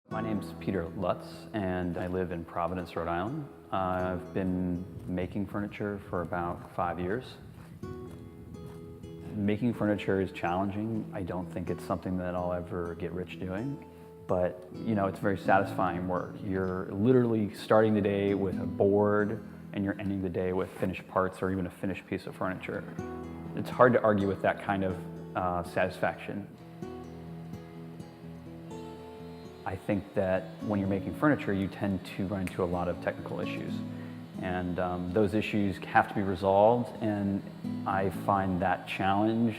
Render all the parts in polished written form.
My name's Peter Lutz, and I live in Providence, Rhode Island. I've been making furniture for about 5 years. Making furniture is challenging. I don't think it's something that I'll ever get rich doing, but it's very satisfying work. You're literally starting the day with a board, and you're ending the day with finished parts or even a finished piece of furniture. It's hard to argue with that kind of satisfaction. I think that when you're making furniture, you tend to run into a lot of technical issues. And those issues have to be resolved, and I find that challenge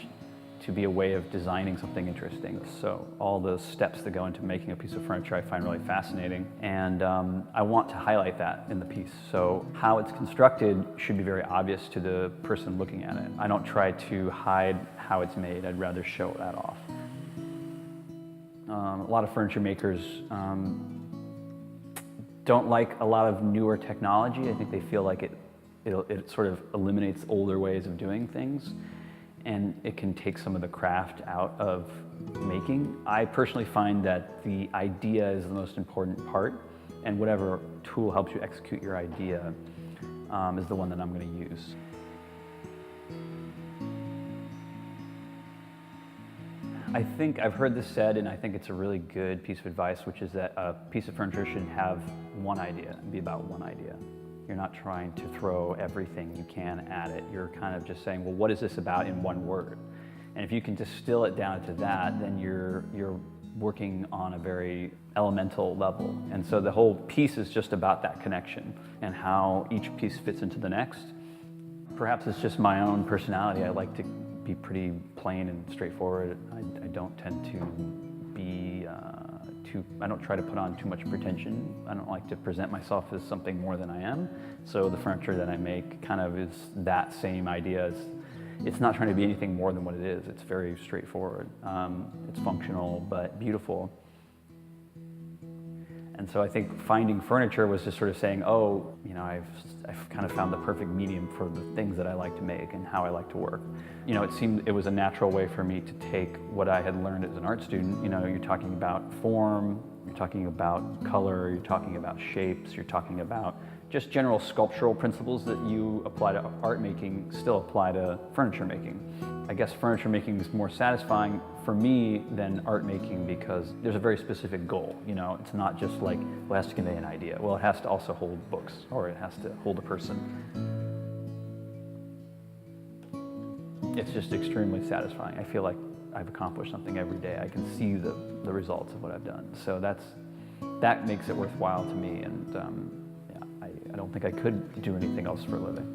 to be a way of designing something interesting. So all those steps that go into making a piece of furniture I find really fascinating, and I want to highlight that in the piece. So how it's constructed should be very obvious to the person looking at it. I don't try to hide how it's made, I'd rather show that off. A lot of furniture makers don't like a lot of newer technology. I think they feel like it sort of eliminates older ways of doing things, and it can take some of the craft out of making. I personally find that the idea is the most important part, and whatever tool helps you execute your idea is the one that I'm going to use. I think I've heard this said, and I think it's a really good piece of advice, which is that a piece of furniture should have one idea and be about one idea. You're not trying to throw everything you can at it. You're kind of just saying, well, what is this about in one word? And if you can distill it down to that, then you're working on a very elemental level. And so the whole piece is just about that connection and how each piece fits into the next. Perhaps it's just my own personality. I like to be pretty plain and straightforward. I don't tend to be I don't try to put on too much pretension. I don't like to present myself as something more than I am. So the furniture that I make kind of is that same idea. It's not trying to be anything more than what it is. It's very straightforward. It's functional but beautiful. And so I think finding furniture was just sort of saying, oh, I've kind of found the perfect medium for the things that I like to make and how I like to work. It seemed it was a natural way for me to take what I had learned as an art student. You're talking about form, you're talking about color, you're talking about shapes, you're talking about just general sculptural principles that you apply to art making still apply to furniture making. I guess furniture making is more satisfying for me than art making because there's a very specific goal. It's not just like, well, it has to convey an idea. Well, it has to also hold books, or it has to hold a person. It's just extremely satisfying. I feel like I've accomplished something every day. I can see the results of what I've done. So that makes it worthwhile to me, and I don't think I could do anything else for a living.